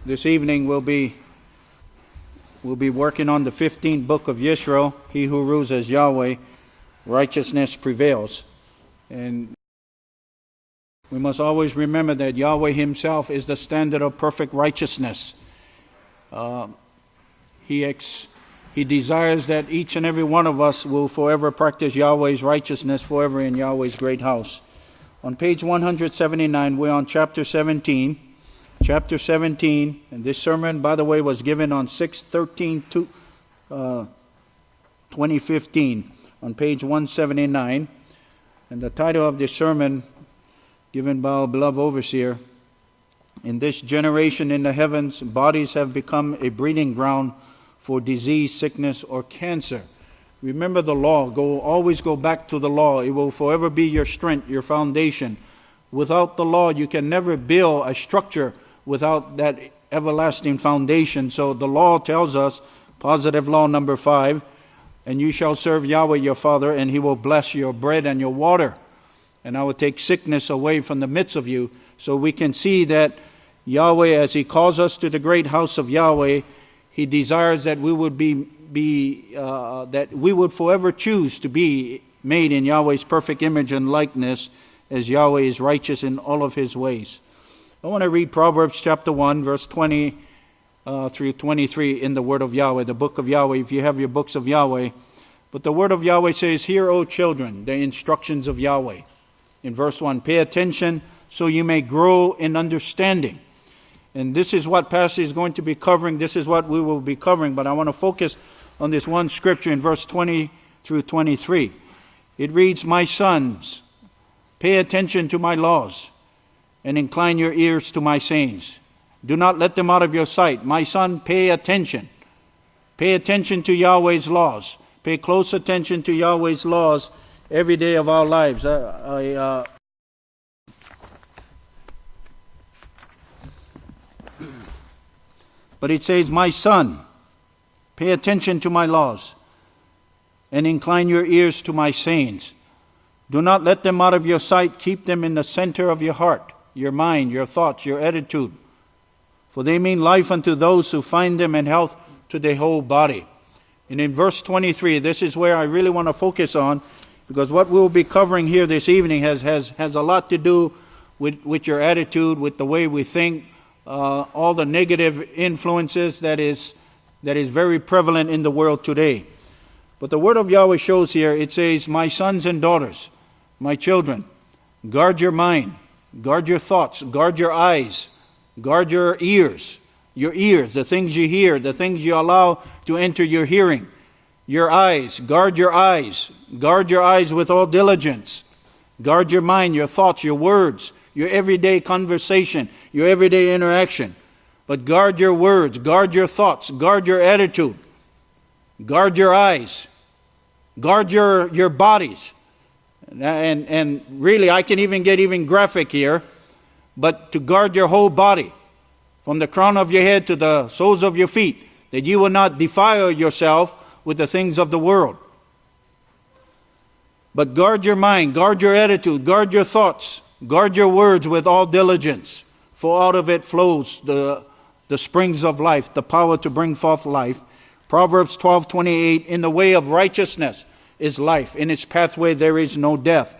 This evening we'll be working on the 15th book of Yisrayl. He who rules as Yahweh, righteousness prevails. And we must always remember that Yahweh Himself is the standard of perfect righteousness. He desires that each and every one of us will forever practice Yahweh's righteousness forever in Yahweh's great house. On page 179, we're on chapter 17. Chapter 17, and this sermon, by the way, was given on 6/13/2015 on page 179. And the title of this sermon, given by our beloved overseer, "In this generation in the heavens, bodies have become a breeding ground for disease, sickness, or cancer." Remember the law. Always go back to the law. It will forever be your strength, your foundation. Without the law, you can never build a structure without that everlasting foundation. So the law tells us, positive law number 5, "And you shall serve Yahweh your Father, and He will bless your bread and your water. And I will take sickness away from the midst of you." So we can see that Yahweh, as He calls us to the great house of Yahweh, He desires that we would that we would forever choose to be made in Yahweh's perfect image and likeness, as Yahweh is righteous in all of His ways. I want to read Proverbs chapter 1, verse 20 through 23 in the Word of Yahweh, the book of Yahweh, if you have your books of Yahweh. But the Word of Yahweh says, "Hear, O children, the instructions of Yahweh." In verse 1, "Pay attention so you may grow in understanding." And this is what Pastor is going to be covering. This is what we will be covering. But I want to focus on this one scripture in verse 20 through 23. It reads, "My sons, pay attention to my laws, and incline your ears to my sayings. Do not let them out of your sight." My son, pay attention. Pay attention to Yahweh's laws. Pay close attention to Yahweh's laws every day of our lives. But it says, "My son, pay attention to my laws, and incline your ears to my sayings. Do not let them out of your sight. Keep them in the center of your heart, your mind, your thoughts, your attitude. For they mean life unto those who find them, and health to their whole body." And in verse 23, this is where I really want to focus on, because what we'll be covering here this evening has a lot to do with your attitude, with the way we think, all the negative influences that is very prevalent in the world today. But the Word of Yahweh shows here, it says, "My sons and daughters, my children, guard your mind, guard your thoughts, guard your eyes, guard your ears, the things you hear, the things you allow to enter your hearing. Your eyes, guard your eyes with all diligence. Guard your mind, your thoughts, your words, your everyday conversation, your everyday interaction. But guard your words, guard your thoughts, guard your attitude, guard your eyes, guard your bodies." And really, I can even get graphic here, but to guard your whole body, from the crown of your head to the soles of your feet, that you will not defile yourself with the things of the world. But guard your mind, guard your attitude, guard your thoughts, guard your words with all diligence, for out of it flows the springs of life, the power to bring forth life. Proverbs 12:28, "In the way of righteousness is life. In its pathway there is no death."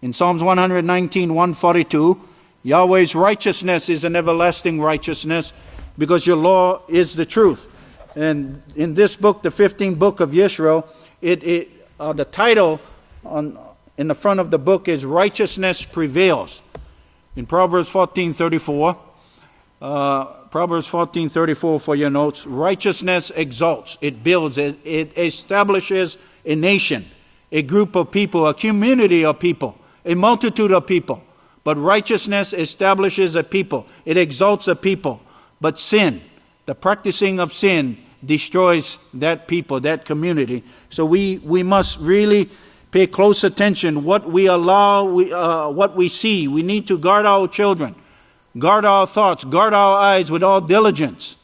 In Psalms 119, 142, "Yahweh's righteousness is an everlasting righteousness, because your law is the truth." And in this book, the 15th book of Yisrayl, the title in the front of the book is "Righteousness Prevails." In Proverbs 14:34, Proverbs 14:34 for your notes, "Righteousness exalts, it builds, it establishes a nation, a group of people, a community of people, a multitude of people. But righteousness establishes a people, it exalts a people. But sin, the practicing of sin, destroys that people, that community." So we must really pay close attention what we allow, what we see. We need to guard our children, guard our thoughts, guard our eyes with all diligence.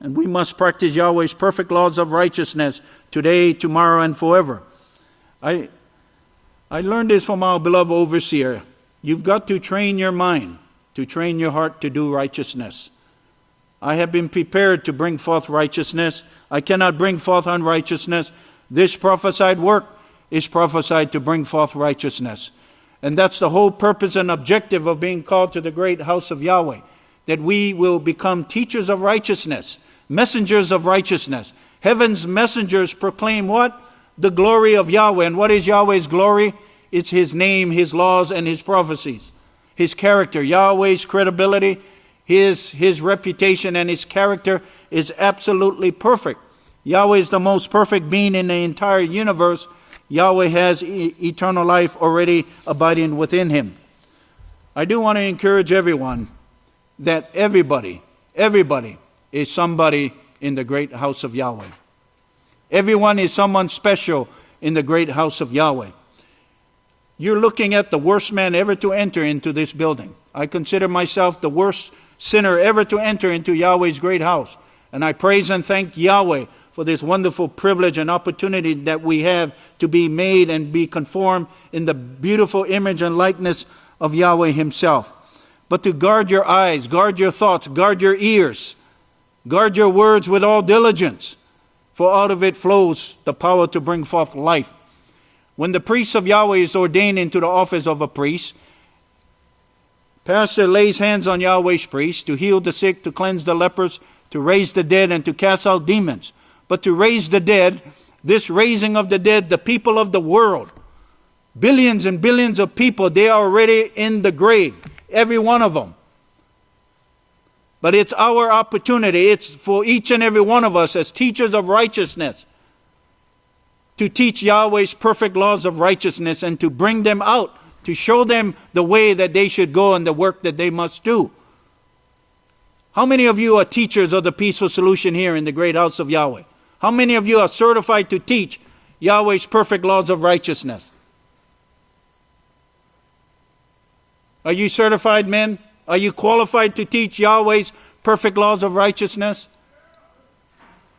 And we must practice Yahweh's perfect laws of righteousness today, tomorrow, and forever. I learned this from our beloved overseer. You've got to train your mind, to train your heart to do righteousness. I have been prepared to bring forth righteousness. I cannot bring forth unrighteousness. This prophesied work is prophesied to bring forth righteousness. And that's the whole purpose and objective of being called to the great house of Yahweh, that we will become teachers of righteousness, messengers of righteousness. Heaven's messengers proclaim what? The glory of Yahweh. And what is Yahweh's glory? It's His name, His laws, and His prophecies. His character, Yahweh's credibility, His reputation, and His character is absolutely perfect. Yahweh is the most perfect being in the entire universe. Yahweh has eternal life already abiding within Him. I do want to encourage everyone that everybody is somebody in the great house of Yahweh. Everyone is someone special in the great house of Yahweh. You're looking at the worst man ever to enter into this building. I consider myself the worst sinner ever to enter into Yahweh's great house. And I praise and thank Yahweh for this wonderful privilege and opportunity that we have to be made and be conformed in the beautiful image and likeness of Yahweh Himself. But to guard your eyes, guard your thoughts, guard your ears, guard your words with all diligence, for out of it flows the power to bring forth life. When the priest of Yahweh is ordained into the office of a priest, pastor lays hands on Yahweh's priest to heal the sick, to cleanse the lepers, to raise the dead, and to cast out demons. But to raise the dead, this raising of the dead, the people of the world, billions and billions of people, they are already in the grave, every one of them. But it's our opportunity, it's for each and every one of us as teachers of righteousness to teach Yahweh's perfect laws of righteousness and to bring them out, to show them the way that they should go and the work that they must do. How many of you are teachers of the peaceful solution here in the great house of Yahweh? How many of you are certified to teach Yahweh's perfect laws of righteousness? Are you certified men? Are you qualified to teach Yahweh's perfect laws of righteousness?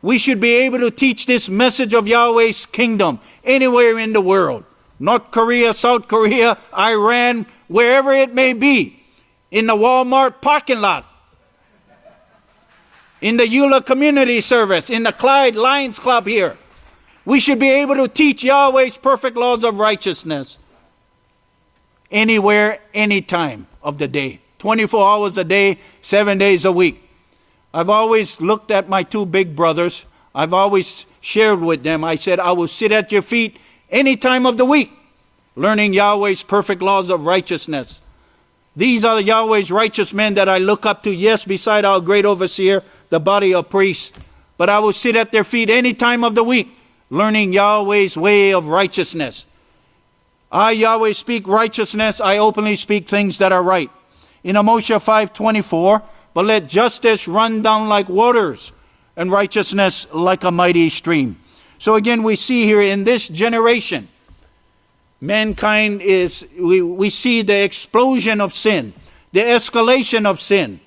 We should be able to teach this message of Yahweh's kingdom anywhere in the world. North Korea, South Korea, Iran, wherever it may be. In the Walmart parking lot. In the Eula Community Service. In the Clyde Lions Club here. We should be able to teach Yahweh's perfect laws of righteousness anywhere, anytime of the day. 24 hours a day, 7 days a week. I've always looked at my two big brothers. I've always shared with them. I said, I will sit at your feet any time of the week, learning Yahweh's perfect laws of righteousness. These are Yahweh's righteous men that I look up to, yes, beside our great overseer, the body of priests. But I will sit at their feet any time of the week, learning Yahweh's way of righteousness. I, Yahweh, speak righteousness. I openly speak things that are right. In Amos 5:24, but let justice run down like waters, and righteousness like a mighty stream. So again, we see here in this generation, mankind is, we see the explosion of sin, the escalation of sin.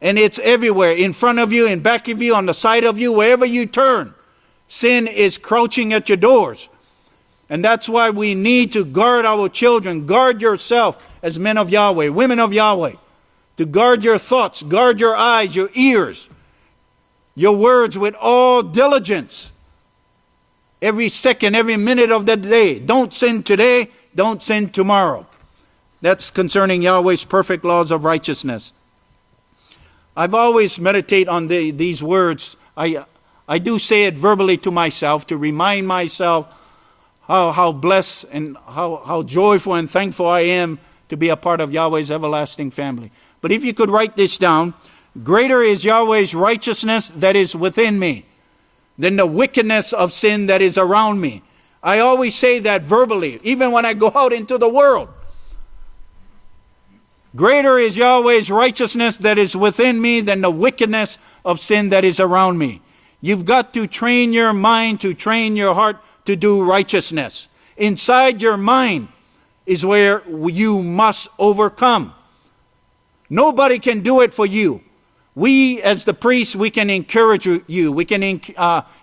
And it's everywhere, in front of you, in back of you, on the side of you, wherever you turn. Sin is crouching at your doors. And that's why we need to guard our children. Guard yourself as men of Yahweh, women of Yahweh. To guard your thoughts, guard your eyes, your ears, your words with all diligence. Every second, every minute of the day. Don't sin today, don't sin tomorrow. That's concerning Yahweh's perfect laws of righteousness. I've always meditated on these words. I do say it verbally to myself to remind myself how blessed and how joyful and thankful I am to be a part of Yahweh's everlasting family. But if you could write this down, greater is Yahweh's righteousness that is within me than the wickedness of sin that is around me. I always say that verbally, even when I go out into the world. Greater is Yahweh's righteousness that is within me than the wickedness of sin that is around me. You've got to train your mind, to train your heart to do righteousness. Inside your mind is where you must overcome. Nobody can do it for you. We, as the priests, we can encourage you. We can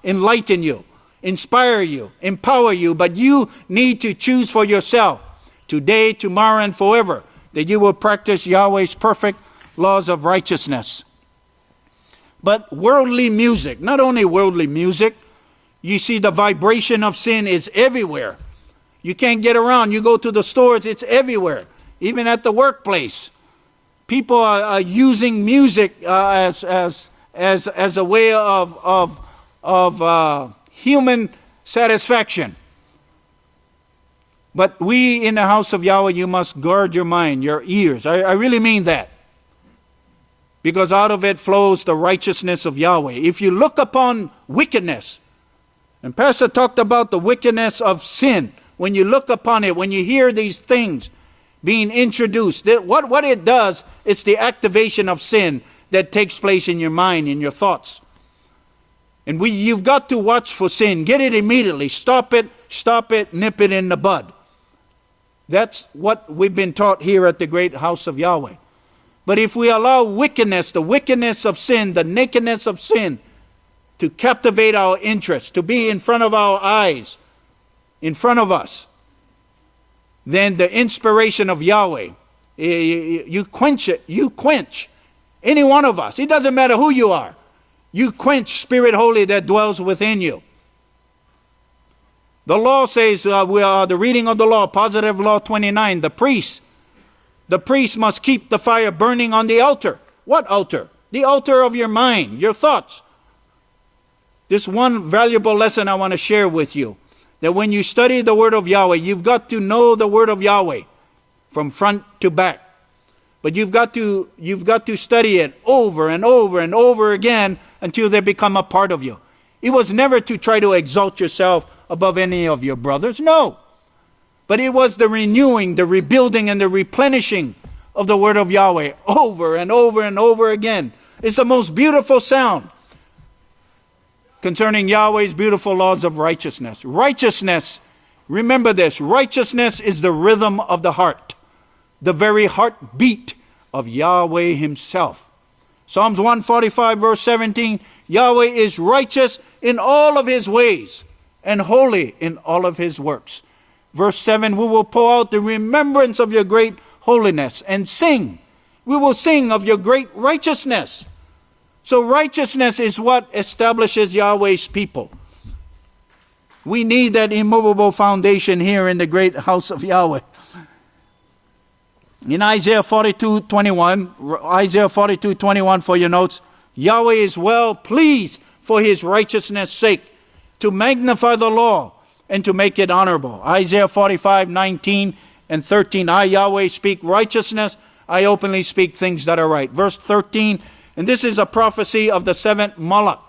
enlighten you, inspire you, empower you. But you need to choose for yourself, today, tomorrow, and forever, that you will practice Yahweh's perfect laws of righteousness. but worldly music. Not only worldly music, you see the vibration of sin is everywhere. You can't get around. You go to the stores, it's everywhere. Even at the workplace. People are using music as a way of human satisfaction. But we in the house of Yahweh, you must guard your mind, your ears. I really mean that. Because out of it flows the righteousness of Yahweh. If you look upon wickedness, and Pastor talked about the wickedness of sin, when you look upon it, when you hear these things being introduced, what it does, it's the activation of sin that takes place in your mind, in your thoughts. And you've got to watch for sin. Get it immediately. Stop it, nip it in the bud. That's what we've been taught here at the great house of Yahweh. But if we allow wickedness, the wickedness of sin, the nakedness of sin, to captivate our interest, to be in front of our eyes, in front of us, then the inspiration of Yahweh, you quench it. You quench any one of us. It doesn't matter who you are. You quench Spirit Holy that dwells within you. The law says, we are the reading of the law, positive law 29, the priest must keep the fire burning on the altar. What altar? The altar of your mind, your thoughts. This one valuable lesson I want to share with you, that when you study the word of Yahweh, you've got to know the word of Yahweh from front to back. But you've got to study it over and over and over again until they become a part of you. It was never to try to exalt yourself above any of your brothers. No. But it was the renewing, the rebuilding, and the replenishing of the word of Yahweh over and over and over again. It's the most beautiful sound concerning Yahweh's beautiful laws of righteousness. Righteousness, remember this, righteousness is the rhythm of the heart, the very heartbeat of Yahweh Himself. Psalms 145 verse 17, Yahweh is righteous in all of His ways and holy in all of His works. Verse 7, we will pour out the remembrance of your great holiness and sing. We will sing of your great righteousness. So righteousness is what establishes Yahweh's people. We need that immovable foundation here in the great house of Yahweh. In Isaiah 42:21 for your notes, Yahweh is well pleased for His righteousness' sake to magnify the law and to make it honorable. Isaiah 45:19 and 13, I, Yahweh, speak righteousness. I openly speak things that are right. Verse 13, and this is a prophecy of the seventh Malach.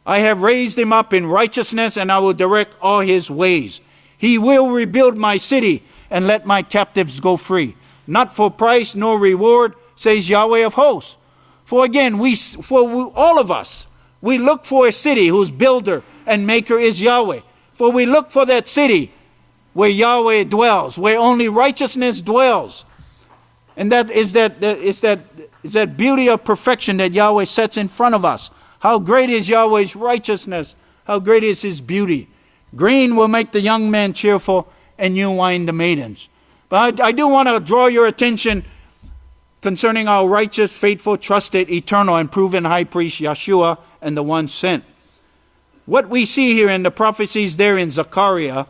I have raised him up in righteousness, and I will direct all his ways. He will rebuild my city and let my captives go free. Not for price nor reward, says Yahweh of hosts. For again, all of us, we look for a city whose builder and maker is Yahweh. For we look for that city where Yahweh dwells, where only righteousness dwells. And that is that beauty of perfection that Yahweh sets in front of us. How great is Yahweh's righteousness. How great is His beauty. Green will make the young man cheerful, and new wine the maidens. But I do want to draw your attention concerning our righteous, faithful, trusted, eternal, and proven high priest Yeshua and the one sent. What we see here in the prophecies there in Zechariah,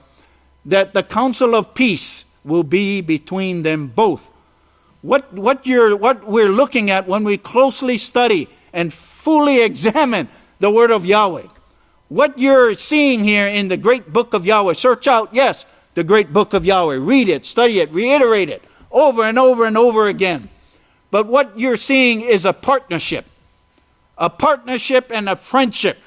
that the counsel of peace will be between them both. What we're looking at when we closely study and fully examine the word of Yahweh. What you're seeing here in the great book of Yahweh, search out, yes, the great book of Yahweh. Read it, study it, reiterate it over and over and over again. But what you're seeing is a partnership and a friendship.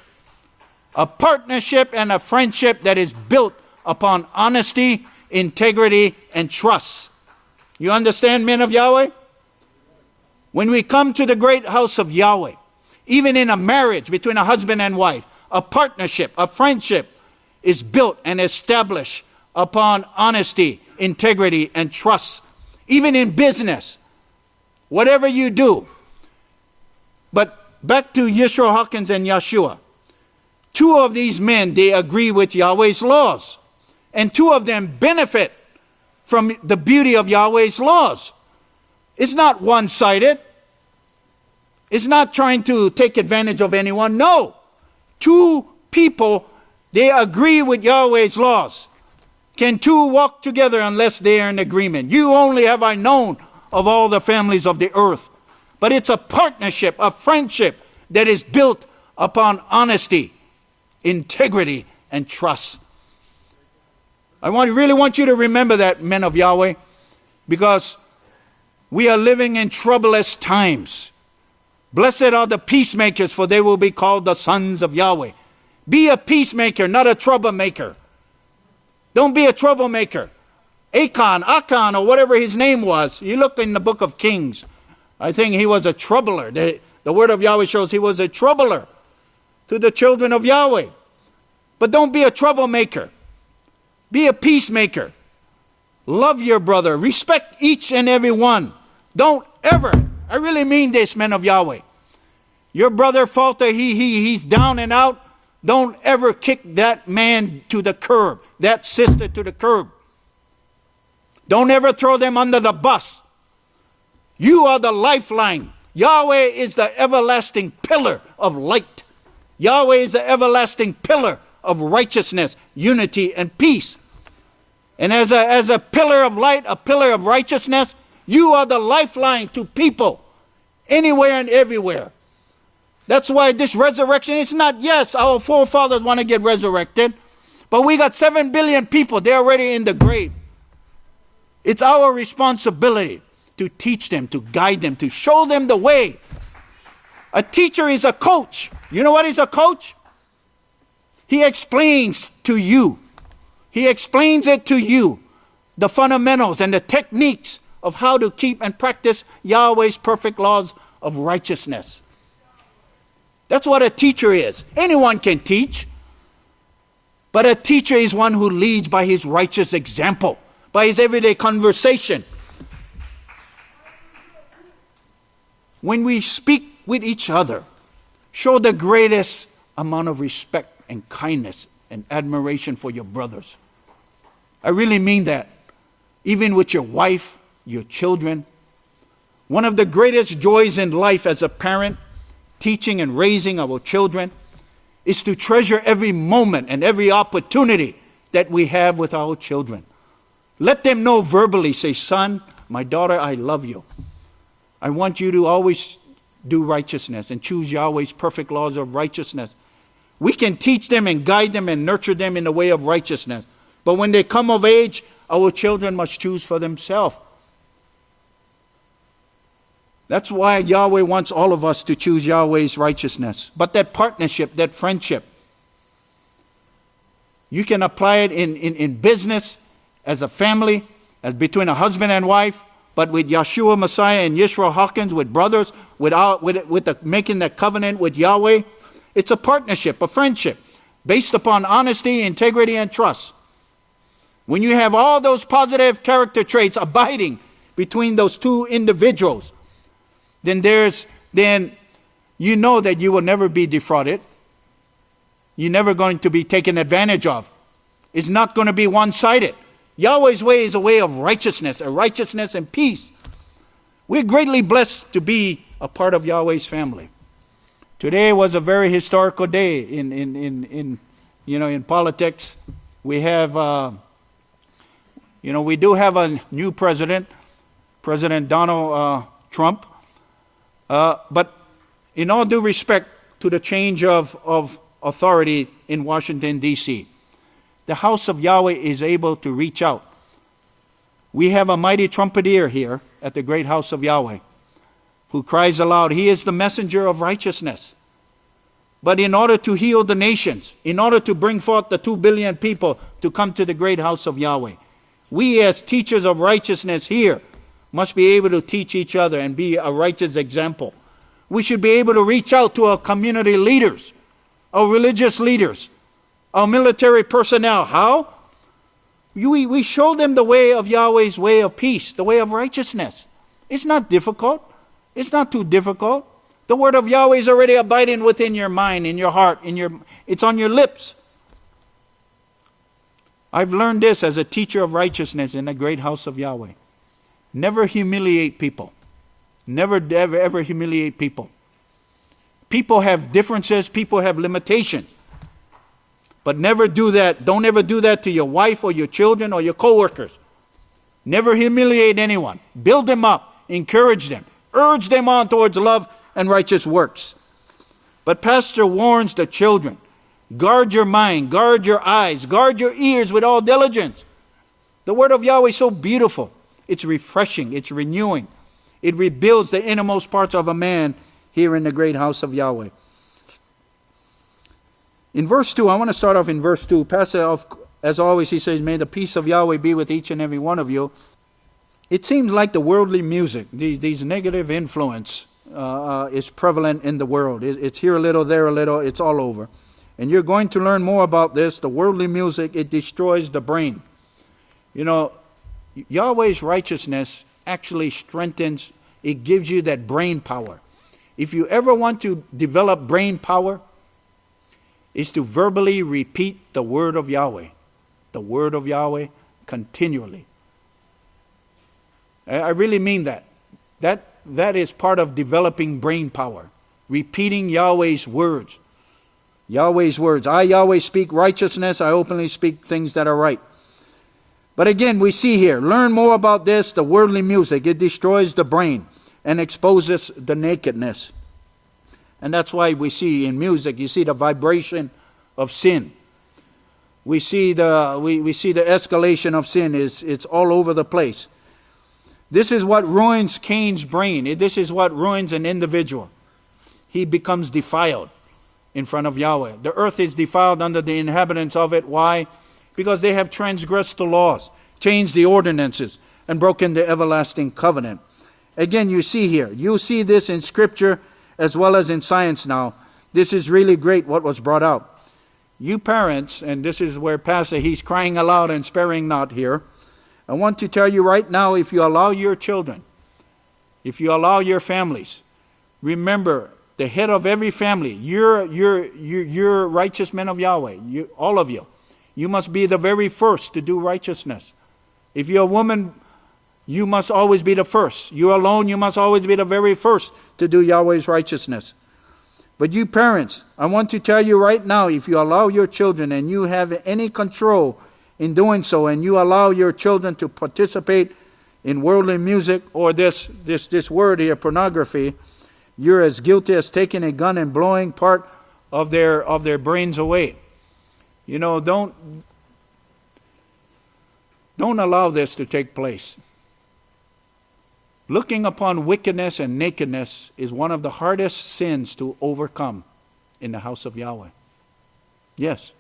A partnership and a friendship that is built upon honesty, integrity, and trust. You understand, men of Yahweh? When we come to the great house of Yahweh, even in a marriage between a husband and wife, a partnership, a friendship is built and established upon honesty, integrity, and trust. Even in business, whatever you do. But back to Yisrayl Hawkins and Yeshua. Two of these men, they agree with Yahweh's laws. And two of them benefit from the beauty of Yahweh's laws. It's not one-sided. It's not trying to take advantage of anyone. No. Two people, they agree with Yahweh's laws. Can two walk together unless they are in agreement? You only have I known of all the families of the earth. But it's a partnership, a friendship that is built upon honesty, integrity, and trust. I really want you to remember that, men of Yahweh, because we are living in troublous times. Blessed are the peacemakers, for they will be called the sons of Yahweh. Be a peacemaker, not a troublemaker. Don't be a troublemaker. Achan, or whatever his name was. You look in the book of Kings. I think he was a troubler. The word of Yahweh shows he was a troubler to the children of Yahweh. But don't be a troublemaker. Be a peacemaker. Love your brother. Respect each and every one. Don't ever, I really mean this, men of Yahweh. Your brother falter, he's down and out. Don't ever kick that man to the curb, that sister to the curb. Don't ever throw them under the bus. You are the lifeline. Yahweh is the everlasting pillar of light. Yahweh is the everlasting pillar of righteousness, unity, and peace. And as a pillar of light, a pillar of righteousness, you are the lifeline to people anywhere and everywhere. That's why this resurrection, it's not, yes, our forefathers want to get resurrected, but we got 7 billion people. They're already in the grave. It's our responsibility to teach them, to guide them, to show them the way. A teacher is a coach. You know what is a coach? He explains to you. He explains it to you, the fundamentals and the techniques of how to keep and practice Yahweh's perfect laws of righteousness. That's what a teacher is. Anyone can teach. But a teacher is one who leads by his righteous example, by his everyday conversation. When we speak with each other, show the greatest amount of respect and kindness and admiration for your brothers. I really mean that. Even with your wife, your children. One of the greatest joys in life as a parent, teaching and raising our children, is to treasure every moment and every opportunity that we have with our children. Let them know verbally, say, son, my daughter, I love you. I want you to always do righteousness and choose Yahweh's perfect laws of righteousness. We can teach them and guide them and nurture them in the way of righteousness. But when they come of age, our children must choose for themselves. That's why Yahweh wants all of us to choose Yahweh's righteousness. But that partnership, that friendship, you can apply it in business, as a family, as between a husband and wife, but with Yeshua Messiah and Yisrayl Hawkins, with brothers, making that covenant with Yahweh. It's a partnership, a friendship, based upon honesty, integrity, and trust. When you have all those positive character traits abiding between those two individuals, then you know that you will never be defrauded. You're never going to be taken advantage of. It's not going to be one-sided. Yahweh's way is a way of righteousness and peace. We're greatly blessed to be a part of Yahweh's family. Today was a very historical day in politics. We have, we do have a new president, President Donald Trump. But in all due respect to the change of authority in Washington, D.C., the house of Yahweh is able to reach out. We have a mighty trumpeter here at the great house of Yahweh who cries aloud. He is the messenger of righteousness. But in order to heal the nations, in order to bring forth the 2 billion people to come to the great house of Yahweh, we as teachers of righteousness here must be able to teach each other and be a righteous example. We should be able to reach out to our community leaders, our religious leaders, our military personnel. How? We show them the way of Yahweh's way of peace, the way of righteousness. It's not difficult. It's not too difficult. The word of Yahweh is already abiding within your mind, in your heart, it's on your lips. I've learned this as a teacher of righteousness in the great house of Yahweh. Never humiliate people. Never, ever, ever humiliate people. People have differences. People have limitations. But never do that. Don't ever do that to your wife or your children or your co-workers. Never humiliate anyone. Build them up. Encourage them. Urge them on towards love and righteous works. But Pastor warns the children, guard your mind, guard your eyes, guard your ears with all diligence. The word of Yahweh is so beautiful. It's refreshing. It's renewing. It rebuilds the innermost parts of a man here in the great house of Yahweh. In verse 2, I want to start off in verse 2. Pastor, as always, he says, may the peace of Yahweh be with each and every one of you. It seems like the worldly music, these negative influence, is prevalent in the world. It's here a little, there a little, it's all over. And you're going to learn more about this. The worldly music, it destroys the brain. You know, Yahweh's righteousness actually strengthens, it gives you that brain power. If you ever want to develop brain power, is to verbally repeat the word of Yahweh. The word of Yahweh continually. I really mean that. That is part of developing brain power. Repeating Yahweh's words. Yahweh's words. I, Yahweh, speak righteousness. I openly speak things that are right. But again, we see here, learn more about this, the worldly music. It destroys the brain and exposes the nakedness. And that's why we see in music, you see the vibration of sin. We see the escalation of sin. It's all over the place. This is what ruins Cain's brain. This is what ruins an individual. He becomes defiled in front of Yahweh. The earth is defiled under the inhabitants of it. Why? Because they have transgressed the laws, changed the ordinances, and broken the everlasting covenant. Again, you see here. You see this in Scripture as well as in science now. This is really great what was brought out. You parents, and this is where Pastor, he's crying aloud and sparing not here. I want to tell you right now, if you allow your children, if you allow your families, remember, the head of every family, you're righteous men of Yahweh, all of you. You must be the very first to do righteousness. If you're a woman, you must always be the first. You're alone, you must always be the very first to do Yahweh's righteousness. But you parents, I want to tell you right now, if you allow your children and you have any control in doing so, and you allow your children to participate in worldly music or this word here, pornography, you're as guilty as taking a gun and blowing part of their brains away. You know, don't allow this to take place. Looking upon wickedness and nakedness is one of the hardest sins to overcome in the house of Yahweh. Yes.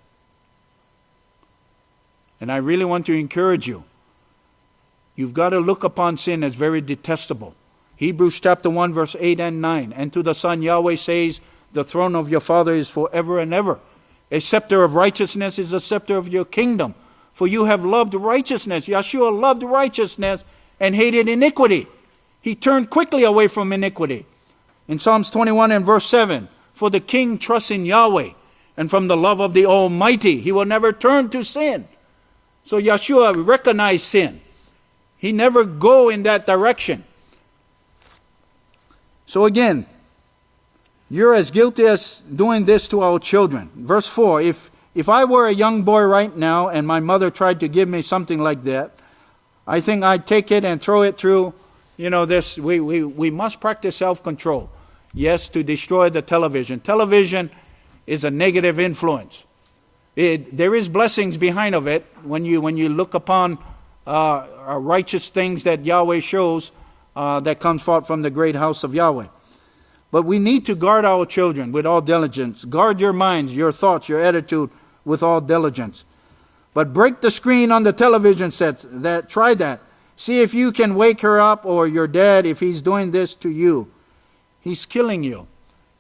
And I really want to encourage you. You've got to look upon sin as very detestable. Hebrews chapter 1 verse 8 and 9. And to the Son Yahweh says, the throne of your Father is forever and ever. A scepter of righteousness is a scepter of your kingdom. For you have loved righteousness. Yeshua loved righteousness and hated iniquity. He turned quickly away from iniquity. In Psalms 21 and verse 7, for the king trusts in Yahweh, and from the love of the Almighty, he will never turn to sin. So Yeshua recognized sin. He never go in that direction. So again, you're as guilty as doing this to our children. Verse 4, if I were a young boy right now and my mother tried to give me something like that, I think I'd take it and throw it through, this. We must practice self-control. Yes, to destroy the television. Television is a negative influence. There is blessings behind of it when you look upon righteous things that Yahweh shows that comes forth from the great house of Yahweh. But we need to guard our children with all diligence. Guard your minds, your thoughts, your attitude with all diligence. But break the screen on the television set. Try that. See if you can wake her up, or your dad, if he's doing this to you. He's killing you.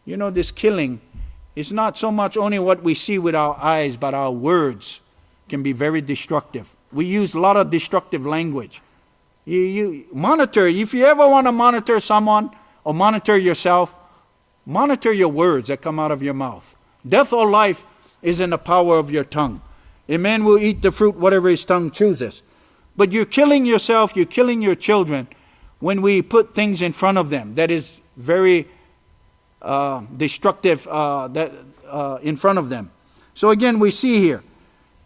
You know, this killing is not so much only what we see with our eyes, but our words can be very destructive. We use a lot of destructive language. You monitor. If you ever want to monitor someone or monitor yourself, monitor your words that come out of your mouth. Death or life is in the power of your tongue. A man will eat the fruit whatever his tongue chooses. But you're killing yourself, you're killing your children when we put things in front of them that is very destructive in front of them. So again, we see here,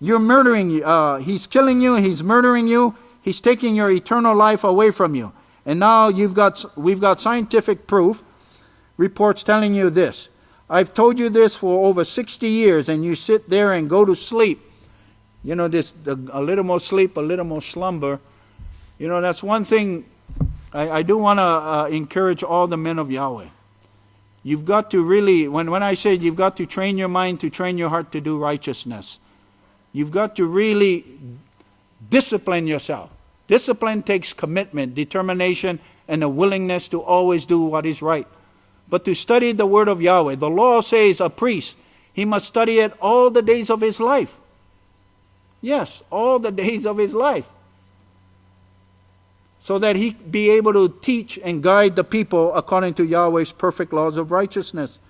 you're murdering, he's killing you, he's murdering you, he's taking your eternal life away from you. And now we've got scientific proof, reports telling you this. I've told you this for over 60 years, and you sit there and go to sleep. You know, a little more sleep, a little more slumber. You know, that's one thing I do want to encourage all the men of Yahweh. You've got to really, when I say you've got to train your mind, to train your heart to do righteousness, you've got to really discipline yourself. Discipline takes commitment, determination, and a willingness to always do what is right. But to study the word of Yahweh, the law says a priest, he must study it all the days of his life. Yes, all the days of his life. So that he be able to teach and guide the people according to Yahweh's perfect laws of righteousness.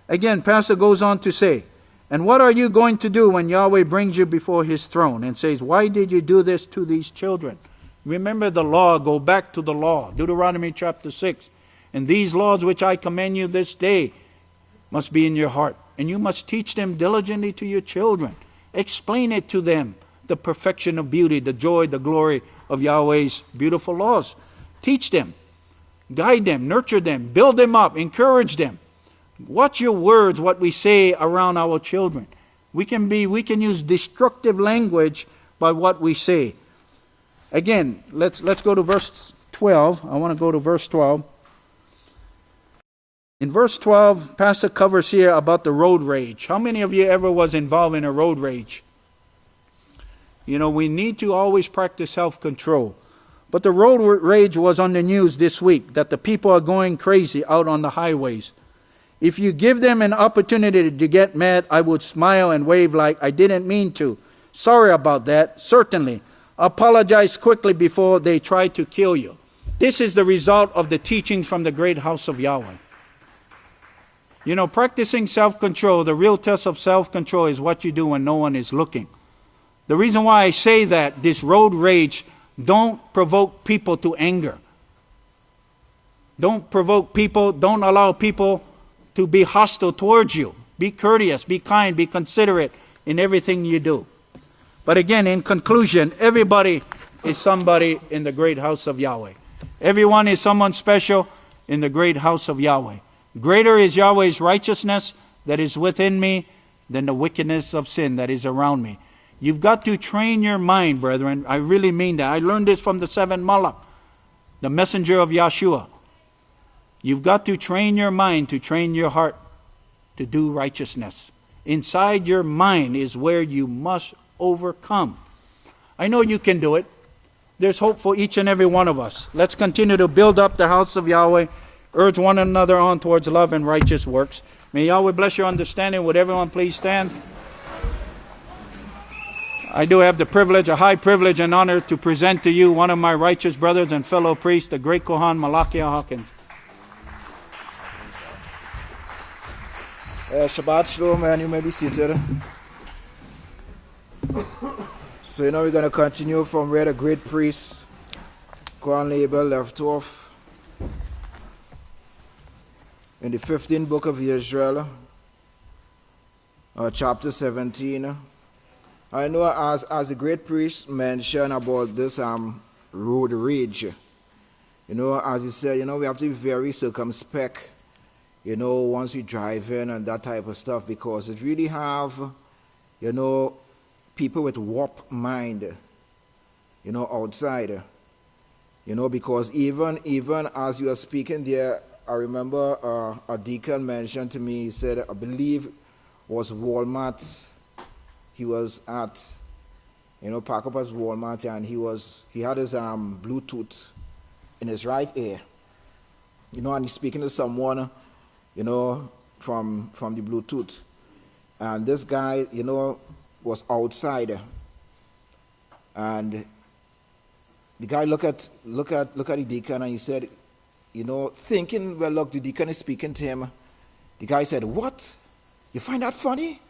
Again, Pastor goes on to say, and what are you going to do when Yahweh brings you before his throne and says, why did you do this to these children? Remember the law, go back to the law. Deuteronomy chapter 6. And these laws which I command you this day must be in your heart. And you must teach them diligently to your children. Explain it to them, the perfection of beauty, the joy, the glory of Yahweh's beautiful laws. Teach them, guide them, nurture them, build them up, encourage them. Watch your words, what we say around our children. We can use destructive language by what we say. Again, let's go to verse 12. I want to go to verse 12. In verse 12, Pastor covers here about the road rage. How many of you ever was involved in a road rage? You know, we need to always practice self-control. But the road rage was on the news this week, that the people are going crazy out on the highways. If you give them an opportunity to get mad, I would smile and wave like I didn't mean to. Sorry about that, certainly. Apologize quickly before they try to kill you. This is the result of the teachings from the great house of Yahweh. You know, practicing self-control, the real test of self-control is what you do when no one is looking. The reason why I say that, this road rage, don't provoke people to anger. Don't provoke people, don't allow people to be hostile towards you. Be courteous, be kind, be considerate in everything you do. But again, in conclusion, everybody is somebody in the great house of Yahweh. Everyone is someone special in the great house of Yahweh. Greater is Yahweh's righteousness that is within me than the wickedness of sin that is around me. You've got to train your mind, brethren. I really mean that. I learned this from the seventh Malach, the messenger of Yahshua. You've got to train your mind to train your heart to do righteousness. Inside your mind is where you must overcome. I know you can do it. There's hope for each and every one of us. Let's continue to build up the house of Yahweh. Urge one another on towards love and righteous works. May Yahweh bless your understanding. Would everyone please stand? I do have the privilege, a high privilege and honor to present to you one of my righteous brothers and fellow priests, the great Kohan Malachiah Hawkins. Shabbat Shalom, man. You may be seated. So, we're going to continue from where the great priest, Kohan Abel, left off. In the 15th book of Yisrayl, chapter 17. I know as the great priest mentioned about this road rage. As he said, we have to be very circumspect, once we drive in and that type of stuff, because it really have, people with warped mind, outside. Because even as you are speaking there, I remember a deacon mentioned to me, he said, I believe was Walmart. He was at, park up at Walmart, and he had his Bluetooth in his right ear. And he's speaking to someone, from the Bluetooth. And this guy, was outside. And the guy look at the deacon, and he said, thinking, well, look, the deacon is speaking to him. The guy said, what? You find that funny?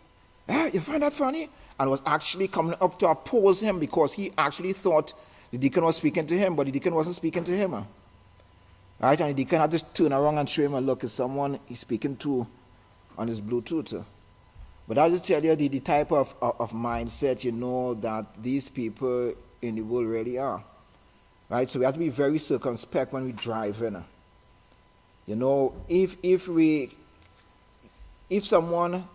You find that funny? And was actually coming up to oppose him because he actually thought the deacon was speaking to him, but the deacon wasn't speaking to him. Right? And the deacon had to turn around and show him a look at someone he's speaking to on his Bluetooth. But I'll just tell you the type of mindset, that these people in the world really are. Right? So we have to be very circumspect when we drive in. If someone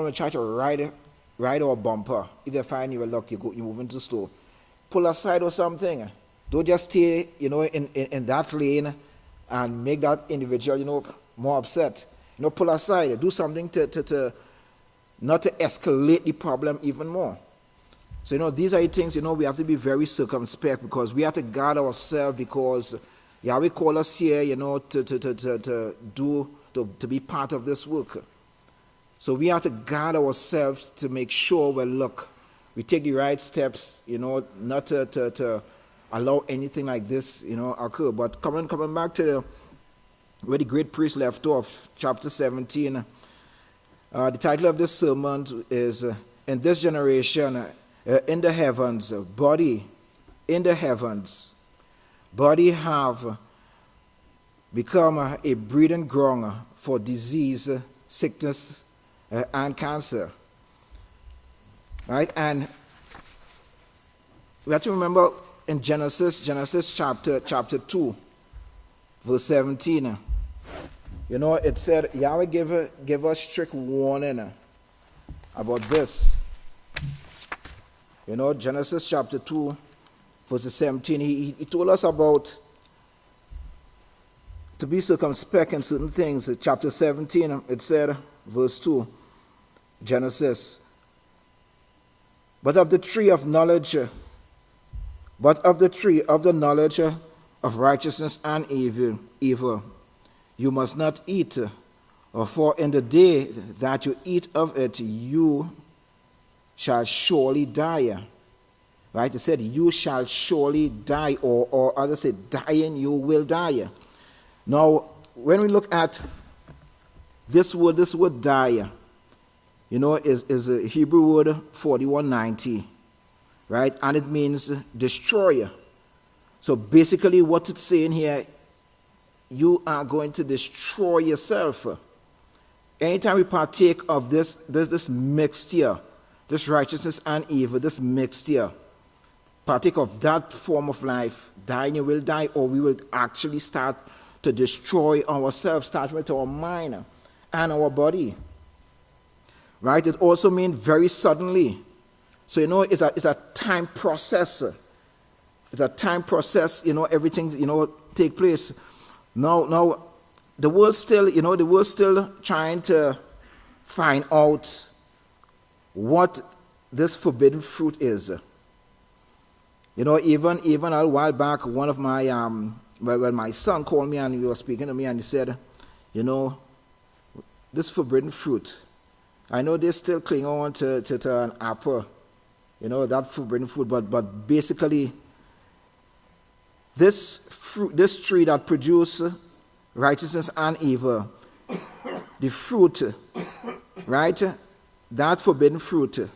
will try to ride our bumper, if they find you, look, you move into the store, pull aside or something. Don't just stay, in that lane and make that individual, more upset. Pull aside. Do something to not to escalate the problem even more. So, these are the things, we have to be very circumspect because we have to guard ourselves because Yahweh called us here, to be part of this work. So we have to guard ourselves to make sure, we take the right steps, not to allow anything like this, occur. But coming back to where the great priest left off, chapter 17, the title of this sermon is, In This Generation, in the heavens, body have become a breeding ground for disease, sickness, and cancer. Right? And we have to remember in Genesis chapter 2, verse 17, it said, Yahweh gave us strict warning about this. Genesis chapter 2, verse 17, he told us about to be circumspect in certain things. Chapter 17, it said, verse 2, Genesis, but of the tree of the knowledge of righteousness and evil, you must not eat, for in the day that you eat of it, you shall surely die. Right? It said, you shall surely die, or others say, dying, you will die. Now, when we look at this word die, is a Hebrew word 4190, right? And it means destroyer. So basically what it's saying here, you are going to destroy yourself. Anytime we partake of this mixture, this righteousness and evil, this mixture, partake of that form of life, dying you will die, or we will actually start to destroy ourselves, start with our mind and our body. Right? It also means very suddenly. So, it's a time process. It's a time process, everything, take place. Now, the world's still trying to find out what this forbidden fruit is. Even a while back, one of my, my son called me and he was speaking to me and he said, this forbidden fruit, I know they still cling on to an apple, that forbidden fruit, but basically, this tree that produces righteousness and evil, the fruit, right, that forbidden fruit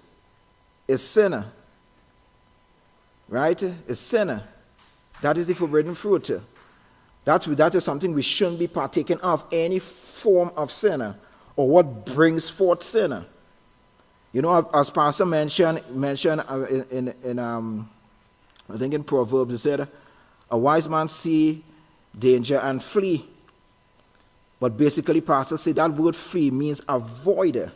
is sin, right, is sin. That is the forbidden fruit. That is something we shouldn't be partaking of, any form of sin, or what brings forth sin. As Pastor mentioned in I think in Proverbs, he said, a wise man see danger and flee. But basically, Pastor said that word flee means avoid.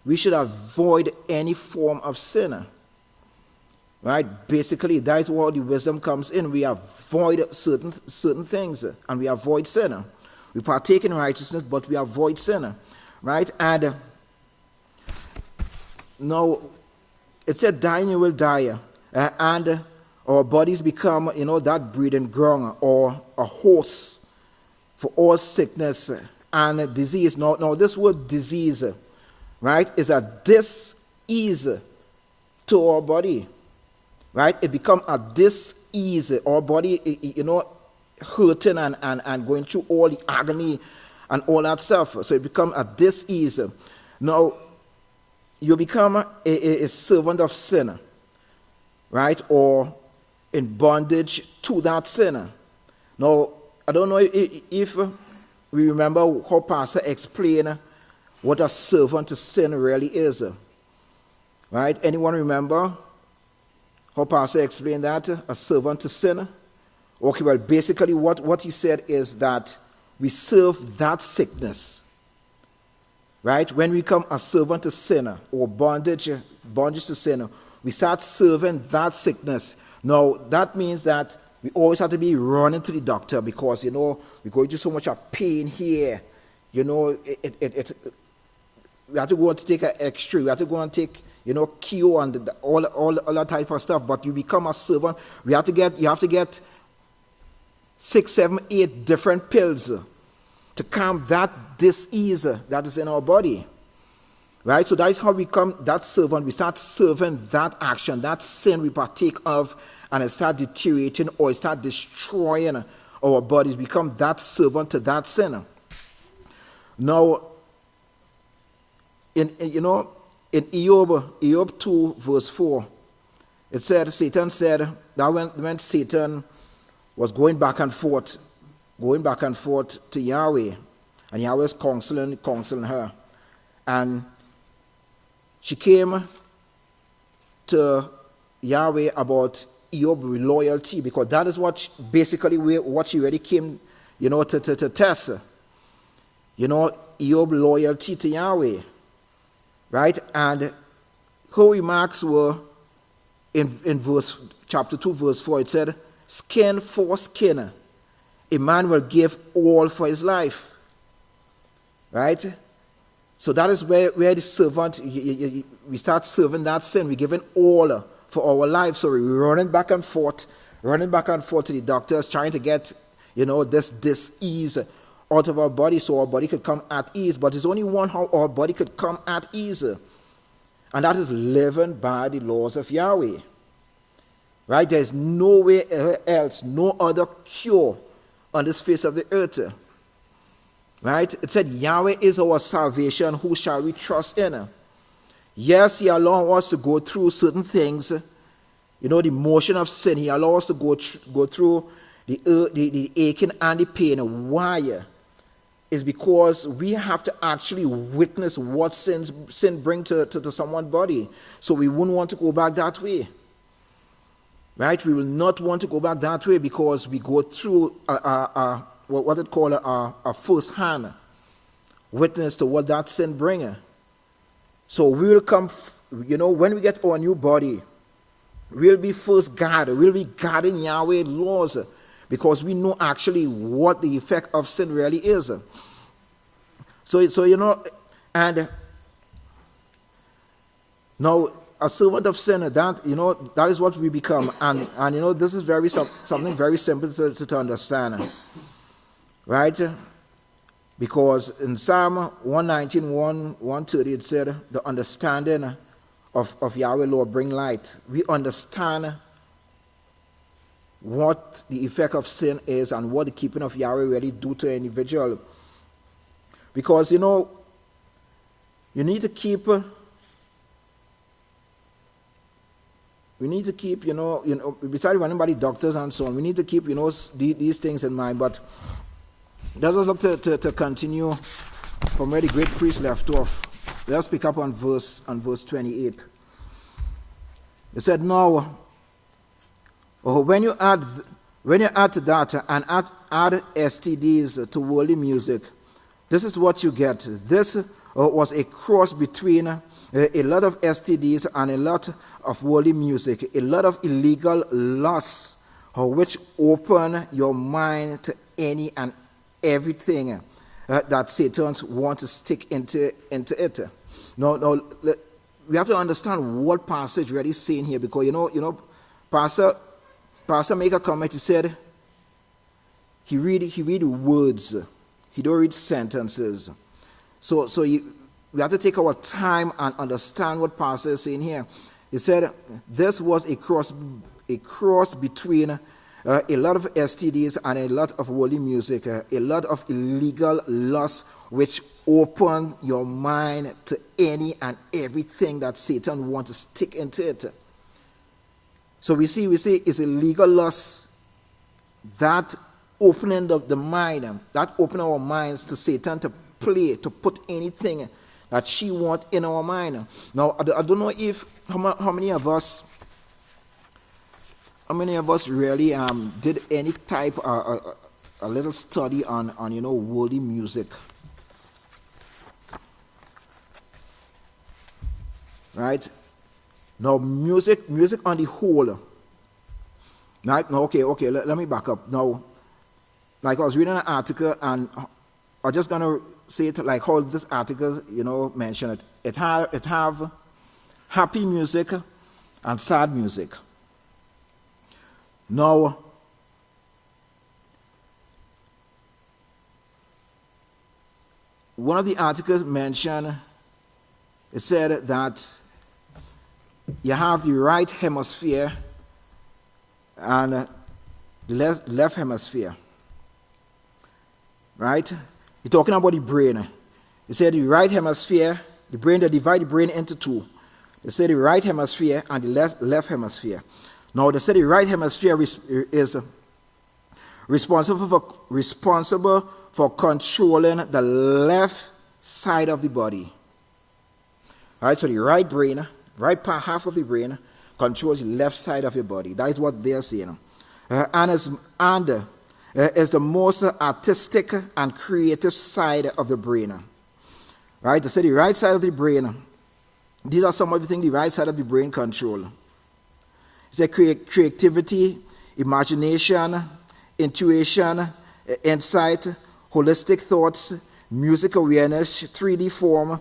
We should avoid any form of sin. Right? Basically, that's where the wisdom comes in. We avoid certain things, and we avoid sin. We partake in righteousness, but we avoid sin. Right? And now, it said, dying you will die. And our bodies become, that breeding ground or a host for all sickness and disease. Now this word disease, right, is a dis-ease to our body. Right? It becomes a dis-ease. Our body, hurting and going through all the agony and all that stuff. So it becomes a dis-ease. Now, you become a servant of sin, right? Or in bondage to that sin. Now, I don't know if we remember how Pastor explained what a servant to sin really is. Right? Anyone remember how Pastor explained that? A servant to sin? Okay, well, basically what he said is that we serve that sickness. Right? When we become a servant to sin or bondage to sin, we start serving that sickness. Now, that means that we always have to be running to the doctor because, we're going through so much of pain here. We have to go and take an X-ray. We have to go and take, chemo and all that type of stuff. But you become a servant. You have to get 6, 7, 8 different pills to calm that disease that is in our body. Right? So that is how we become that servant. We start serving that action, that sin we partake of, and it start deteriorating or it start destroying our bodies. Become that servant to that sin. Now, in Job 2 verse 4, it said, Satan said that when Satan was going back and forth to Yahweh, and Yahweh was counseling her, and she came to Yahweh about Job's loyalty, because that is what she really came, to test. Job's loyalty to Yahweh. Right? And her remarks were in chapter 2, verse 4, it said, skin for skin, a man will give all for his life. Right? So that is where the servant, we start serving that sin. We're giving all for our life. So we're running back and forth to the doctors, trying to get, this disease out of our body so our body could come at ease. But there's only one how our body could come at ease. And that is living by the laws of Yahweh. Right? There's nowhere else, no other cure on this face of the earth. Right? It said, Yahweh is our salvation. Who shall we trust in? Yes, He allows us to go through certain things. The motion of sin. He allows us to go through the aching and the pain. Why? Is because we have to actually witness what sin brings to someone's body. So we wouldn't want to go back that way. Right? We will not want to go back that way because we go through what it called a first-hand witness to what that sin brings. So we will come, when we get our new body, we'll be first guarded. We'll be guarding Yahweh's laws because we know actually what the effect of sin really is. So and now a servant of sin, that is what we become. And this is something very simple to understand. Right? Because in Psalm 119, 130, it said, the understanding of Yahweh Lord bring light. We understand what the effect of sin is and what the keeping of Yahweh really do to an individual. Because, you need to keep, besides running by the doctors and so on, we need to keep, these things in mind. But let us look to continue from where the great priest left off. Let us pick up on verse 28. It said, now, when you add to that and add STDs to worldly music, this is what you get. This was a cross between a lot of STDs and a lot of worldly music, a lot of illegal lusts, which open your mind to any and everything that Satan wants to stick into it. Now, we have to understand what passage really saying here, because Pastor make a comment. He said he read words. He don't read sentences. So we have to take our time and understand what Pastor is saying here. He said this was a cross between a lot of STDs and a lot of worldly music, a lot of illegal lust, which open your mind to any and everything that Satan wants to stick into it. So we see it's illegal lust that opening the mind, that opening our minds to Satan to play, to put anything that she wants in our mind. Now, I don't know if, how many of us really did any type, a little study on worldly music. Right? Now, music on the whole. Right? Now, okay, let me back up. Now, like I was reading an article, and I'm just going to say it like how this article, mentioned it. It have happy music and sad music. Now, one of the articles mentioned, it said that you have the right hemisphere and the left hemisphere. Right? You're talking about the brain. It said the right hemisphere, the brain, they divide the brain into two. They say the right hemisphere and the left hemisphere. Now, they say the right hemisphere is responsible for controlling the left side of the body. All right, so the right brain, right part, half of the brain, controls the left side of your body. That is what they are saying. And is the most artistic and creative side of the brain. Right, they say the right side of the brain, these are some of the things the right side of the brain control. It's a creativity, imagination, intuition, insight, holistic thoughts, music awareness, 3D form,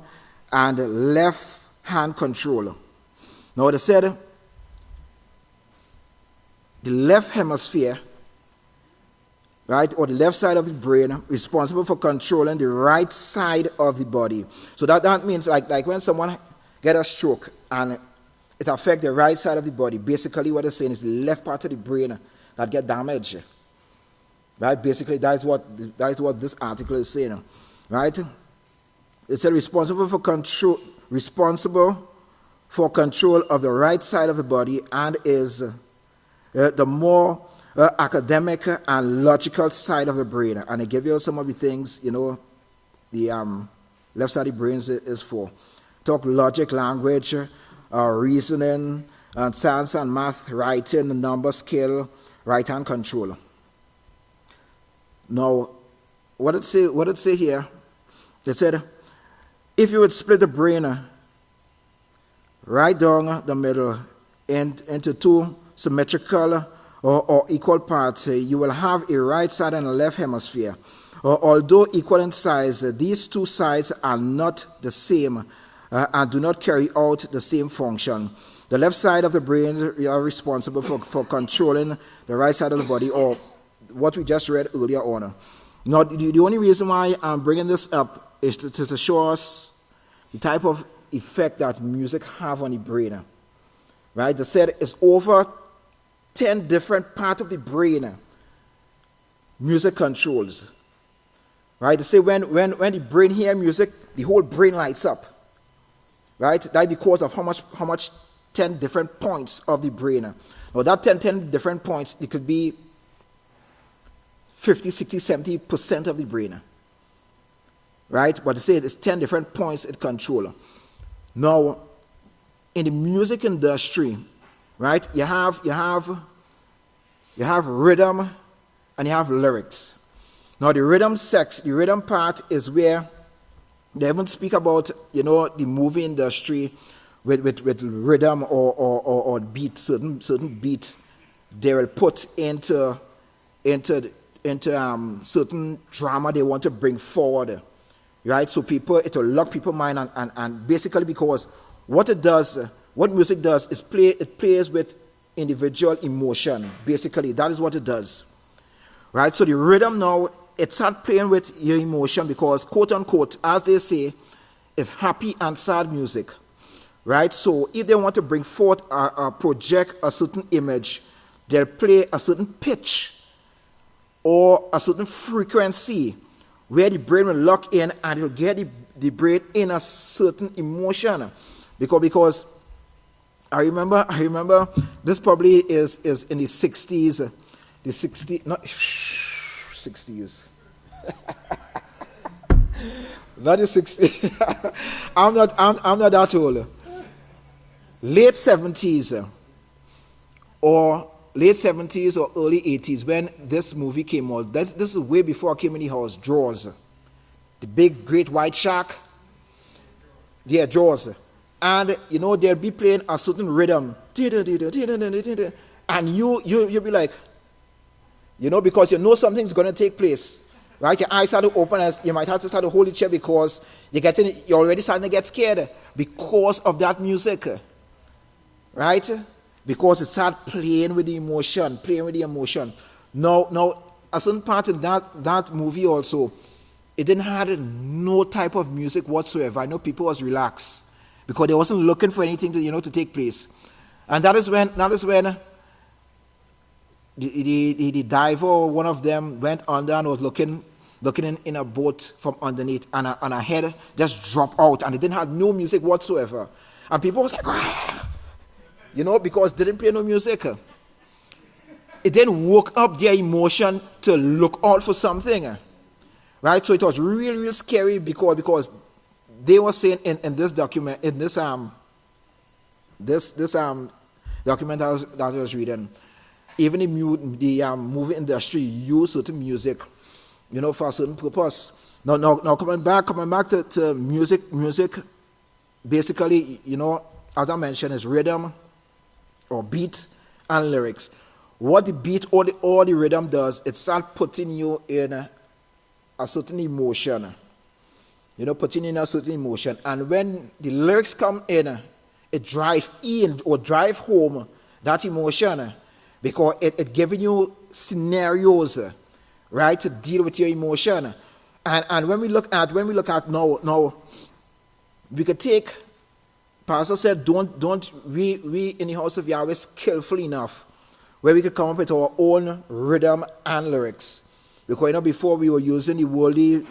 and left hand control. Now they said the left hemisphere, right, or the left side of the brain, responsible for controlling the right side of the body. So that means like when someone get a stroke and it affects the right side of the body. Basically, what they're saying is the left part of the brain that get damaged. Right? Basically, that is what this article is saying. Right? It's responsible for control of the right side of the body, and is the more academic and logical side of the brain. And I give you some of the things the left side of the brain is for. Talk logic, language, reasoning, and science and math, writing, number skill, right hand control. Now, what it say here? It said, if you would split the brain right down the middle into two symmetrical or equal parts, you will have a right side and a left hemisphere. Although equal in size, these two sides are not the same and do not carry out the same function. The left side of the brain are responsible for controlling the right side of the body, or what we just read earlier on. Now, the only reason why I'm bringing this up is to show us the type of effect that music have on the brain. Right? They said it's over 10 different parts of the brain music controls. Right? They say when the brain hears music, the whole brain lights up. Right? That's because of how much 10 different points of the brain. Now that 10 different points, it could be 50, 60, 70% of the brain. Right? But they say it's 10 different points it controls. Now, in the music industry, right, you have rhythm and you have lyrics. Now the rhythm part is where they even speak about, the movie industry with rhythm or beat, certain beat they will put into certain drama they want to bring forward. Right? So it will lock people's mind and basically because what music does is it plays with individual emotion. Basically, that is what it does. Right? So the rhythm now, it starts playing with your emotion because, quote unquote, as they say, it's happy and sad music. Right? So if they want to bring forth or project a certain image, they'll play a certain pitch or a certain frequency where the brain will lock in and it will get the brain in a certain emotion. Because I remember this probably is in the 60s, 60s. Not the 60s. I'm not that old. Late 70s or early 80s when this movie came out. This is way before I came in the house. Jaws. The big great white shark. Yeah, Jaws. And they'll be playing a certain rhythm. And you'll be like, because you know something's going to take place. Right? Your eyes start to open as you might have to start to hold your chair because you're already starting to get scared because of that music. Right? Because it starts playing with the emotion. Now, a certain part in that movie also, it didn't have no type of music whatsoever. I know people was relaxed because they wasn't looking for anything to take place. And that is when the diver, one of them, went under and was looking in a boat from underneath, and a head just dropped out, and it didn't have no music whatsoever. And people was like, because it didn't play no music. It then woke up their emotion to look out for something. Right? So it was real, real scary because they were saying in this document, in this document that I was reading, even the movie industry used certain music, for a certain purpose. Now coming back to music, basically, as I mentioned, is rhythm or beat and lyrics. What the beat or the rhythm does, it starts putting you in a certain emotion. Putting in a certain emotion. And when the lyrics come in, it drive in or drive home that emotion, because it giving you scenarios, right, to deal with your emotion. And when we look at now, we could take, Pastor said, don't we in the house of Yahweh skillful enough where we could come up with our own rhythm and lyrics. Because before we were using the worldly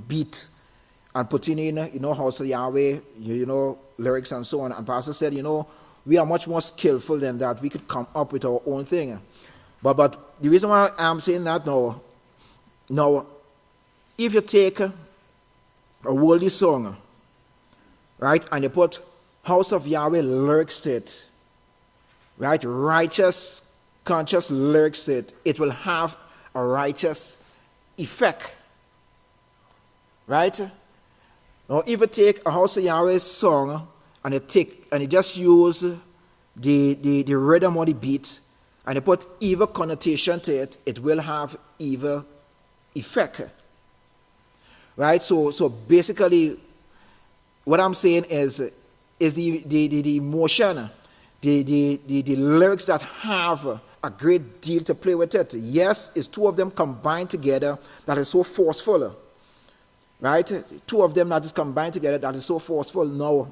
beat and putting in house of Yahweh, lyrics and so on. And Pastor said, we are much more skillful than that. We could come up with our own thing. But the reason why I'm saying that now, if you take a worldly song, right, and you put house of Yahweh lyrics to it, right, righteous, conscious lyrics to it, it will have a righteous effect. Right? Now, if you take a house of Yahweh song and you just use the rhythm or the beat and you put evil connotation to it, it will have evil effect. Right? So basically, what I'm saying is the emotion, the lyrics that have a great deal to play with it. Yes, it's two of them combined together that is so forceful. Right? Two of them that is combined together that is so forceful now.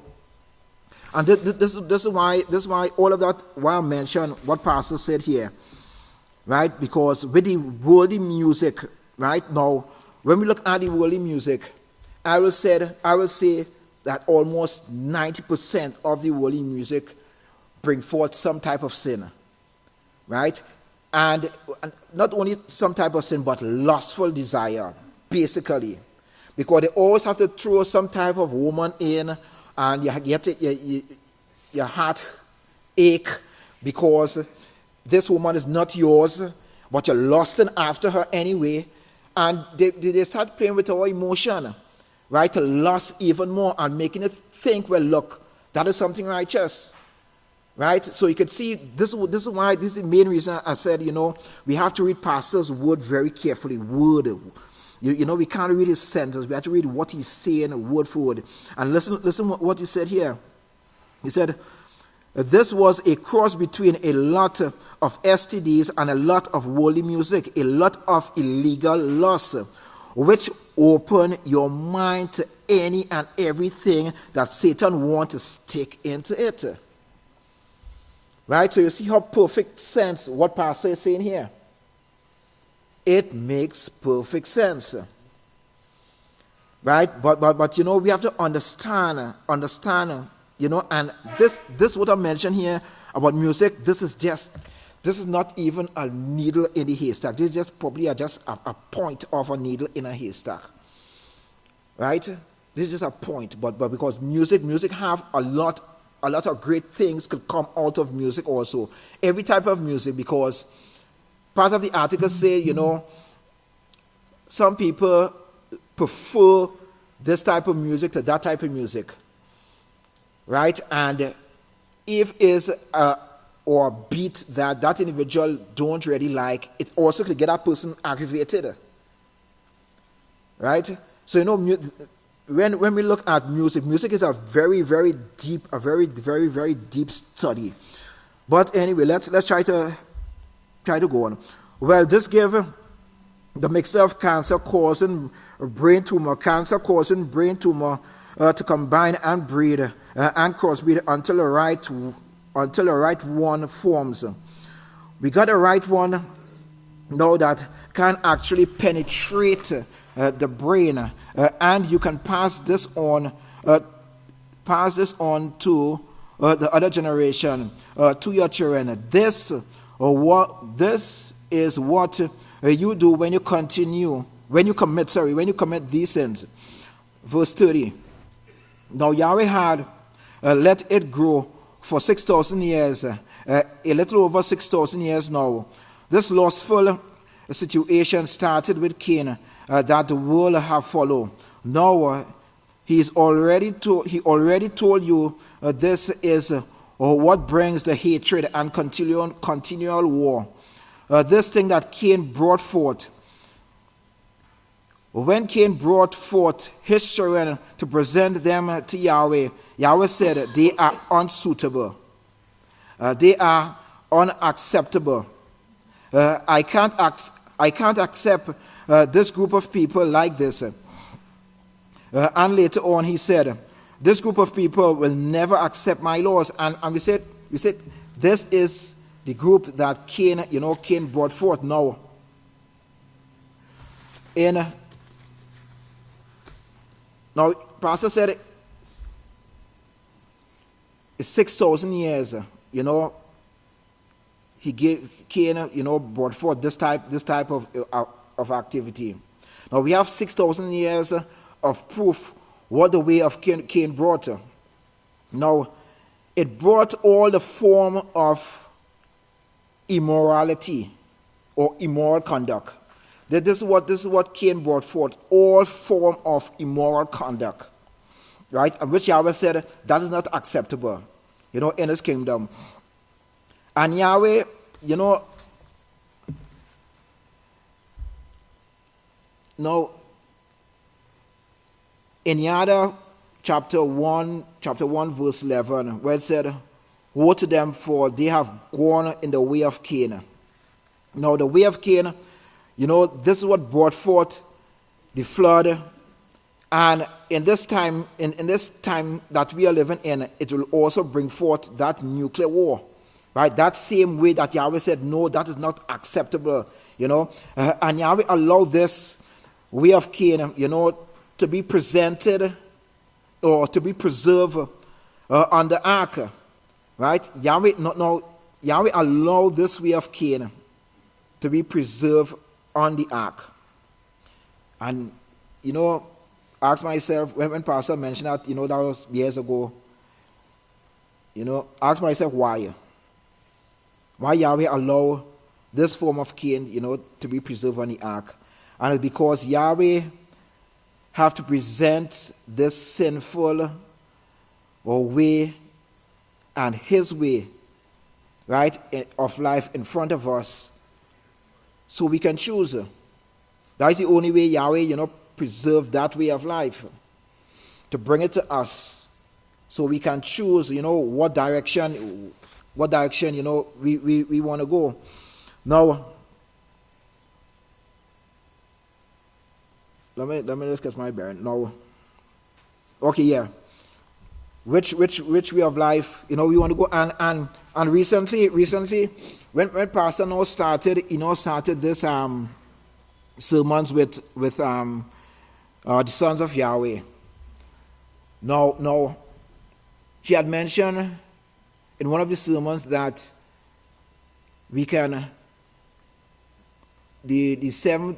And this is why all of that, why I mentioned what Pastor said here. Right? Because with the worldly music, right now, when we look at the worldly music, I will say that almost 90% of the worldly music bring forth some type of sin. Right? And not only some type of sin, but lustful desire, basically. Because they always have to throw some type of woman in, and you get your heart ache because this woman is not yours, but you're lusting after her anyway. And they start playing with our emotion, right? To lust even more and making it think, well, look, that is something righteous. Right? So you can see, this is the main reason I said, we have to read Pastor's word very carefully. Word. We can't read his sentence. We have to read what he's saying word for word. And listen what he said here. He said, this was a cross between a lot of STDs and a lot of worldly music, a lot of illegal lust, which open your mind to any and everything that Satan wants to stick into it. Right? So you see how perfect sense what Pastor is saying here. It makes perfect sense. Right? But we have to understand, and this what I mentioned here about music, this is just This is not even a needle in the haystack. This is just probably just a point of a needle in a haystack. Right? This is just a point. But because music have a lot of great things could come out of music also. Every type of music, because part of the article say, some people prefer this type of music to that type of music. Right? And if is or beat that individual don't really like, it also could get that person aggravated. Right? So, when we look at music is a very, very deep, very, very deep study. But anyway, let's try to go on. Well, this gave the mixture of cancer-causing brain tumor to combine and breed and crossbreed until the right one forms. We got a right one now that can actually penetrate the brain, and you can pass this on to the other generation, to your children. This is what you do when you commit these sins. Verse 30. Now Yahweh had let it grow for 6,000 years, a little over 6,000 years now. This lustful situation started with Cain, that the world have followed. Now he already told you this is what brings the hatred and continual war. This thing that Cain brought forth. When Cain brought forth his children to present them to Yahweh, Yahweh said they are unsuitable. They are unacceptable. I can't accept this group of people like this. And later on he said, this group of people will never accept my laws. And we said this is the group that Cain brought forth now. Now, Pastor said it's 6,000 years, he gave Cain, brought forth this type of activity. Now we have 6,000 years of proof what the way of Cain brought. Now, it brought all the form of immorality or immoral conduct. This is what Cain brought forth, all form of immoral conduct, right? And which Yahweh said that is not acceptable, in his kingdom. And Yahweh, now in Yada chapter 1 verse 11, where it said, woe to them, for they have gone in the way of Cain. Now the way of Cain, this is what brought forth the flood. And in this time that we are living in, it will also bring forth that nuclear war. Right? That same way that Yahweh said, no, that is not acceptable. And Yahweh allowed this way of Cain, to be presented or to be preserved on the ark. Right? Yahweh allowed this way of Cain to be preserved on the ark. And, ask myself, when Pastor mentioned that, that was years ago, ask myself why. Why Yahweh allow this form of Cain, to be preserved on the ark. And it's because Yahweh have to present this sinful way and his way, right, of life in front of us, so we can choose. That is the only way Yahweh, preserve that way of life, to bring it to us, so we can choose, what direction, we want to go. Now, let me just catch my bearing. Now, okay, yeah. Which way of life, we want to go, and recently, when Pastor now started, started this sermons with the sons of Yahweh. Now, he had mentioned in one of the sermons that we can, the seven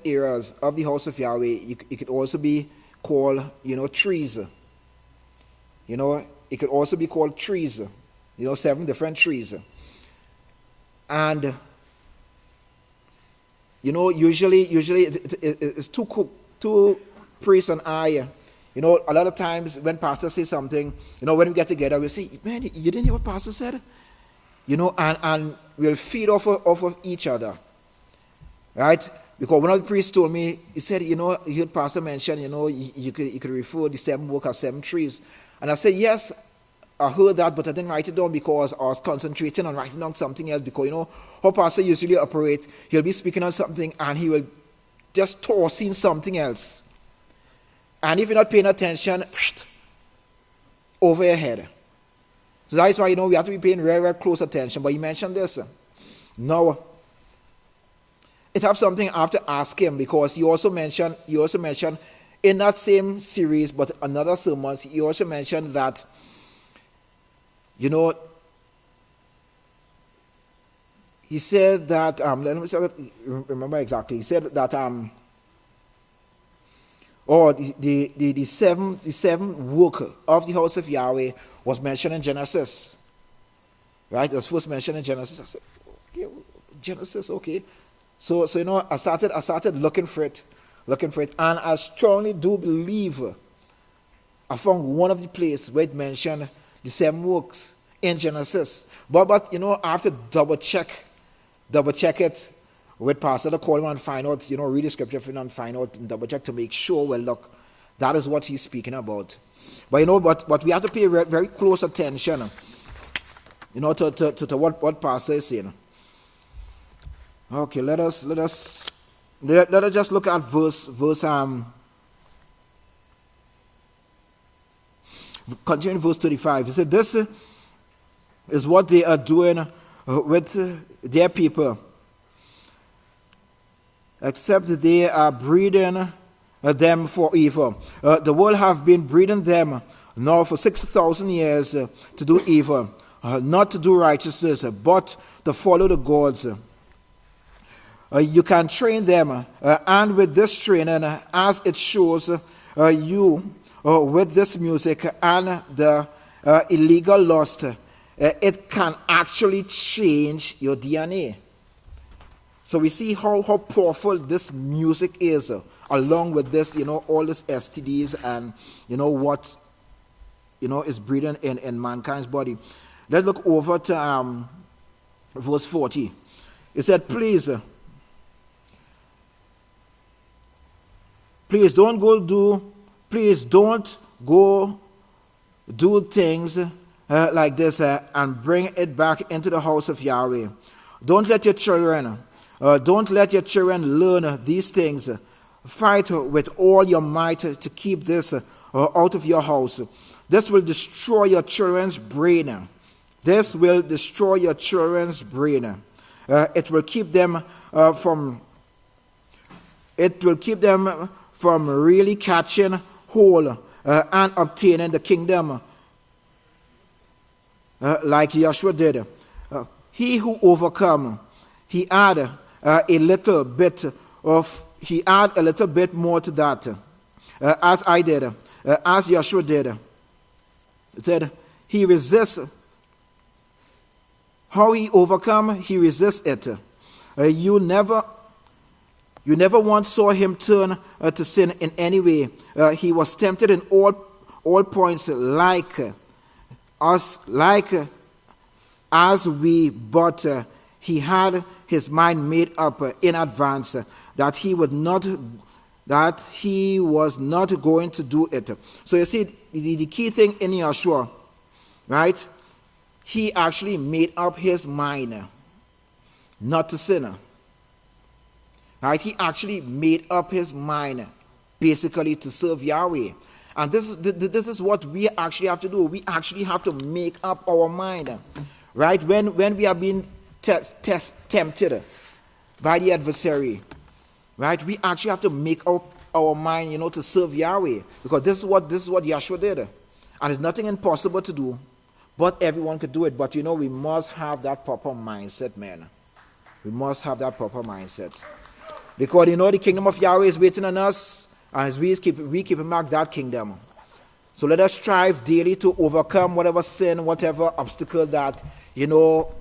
areas of the house of Yahweh, it could also be called, trees. It could also be called trees. 7 different trees. And, usually it's two priests and I. A lot of times when pastor says something, when we get together, we'll say, man, you didn't hear what pastor said? And we'll feed off of each other. Right? Because one of the priests told me, he said, you heard pastor mention, you could refer the 7 work as 7 trees. And I said, yes, I heard that, but I didn't write it down because I was concentrating on writing down something else. Because how pastor usually operate, he'll be speaking on something and he will just toss in something else. And if you're not paying attention, over your head. So that's why, we have to be paying very, very close attention. But he mentioned this. Now, it have something I have to ask him, because he also mentioned in that same series, but another sermon, he also mentioned that, he said that, let me remember exactly, he said that, the seven work of the house of Yahweh was mentioned in Genesis. Right? It was first mentioned in Genesis. I said, okay, Genesis, okay. So I started looking for it, and I strongly do believe I found one of the places where it mentioned the 7 works in Genesis. But I have to double check it with pastor to call him and find out, read the scripture and find out and double check to make sure, well, look, that is what he's speaking about. But we have to pay very close attention, to what pastor is saying. Okay, let us just look at verse continuing verse 35. He said, this is what they are doing with their people, except they are breeding them for evil. The world have been breeding them now for 6,000 years to do evil, not to do righteousness, but to follow the gods. You can train them, and with this training, as it shows you with this music and the illegal lust, it can actually change your DNA. So we see how powerful this music is, along with this, all this STDs and, what, is breeding in mankind's body. Let's look over to verse 40. It said, please don't go do things like this and bring it back into the house of Yahweh. Don't let your children learn these things. Fight with all your might to keep this out of your house. This will destroy your children's brain. It will keep them from really catching hold and obtaining the kingdom like Yahshua did. He who overcome, he add a little bit more to that, as I did, as Yahshua did. It said, he resists. How he overcome, he resists it. You never once saw him turn to sin in any way. He was tempted in all points like us, as we, but he had his mind made up in advance that he was not going to do it. So you see, the key thing in Yahshua, right? He actually made up his mind not to sin. Right? He actually made up his mind basically to serve Yahweh. And this is what we actually have to do. We actually have to make up our mind. Right? When we are being tempted by the adversary, right? We actually have to make up our mind, to serve Yahweh. Because this is what Yahshua did. And it's nothing impossible to do. But everyone could do it. But we must have that proper mindset, man. We must have that proper mindset. Because the kingdom of Yahweh is waiting on us, and as we keep back that kingdom. So let us strive daily to overcome whatever sin, whatever obstacle that,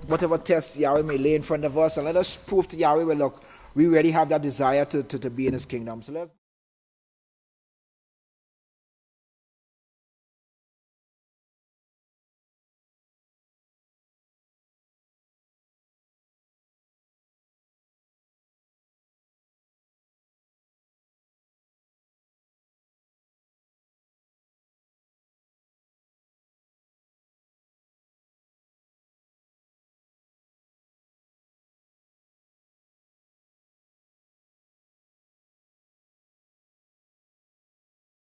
whatever test Yahweh may lay in front of us, and let us prove to Yahweh, well, look, we really have that desire to be in His kingdom. So let's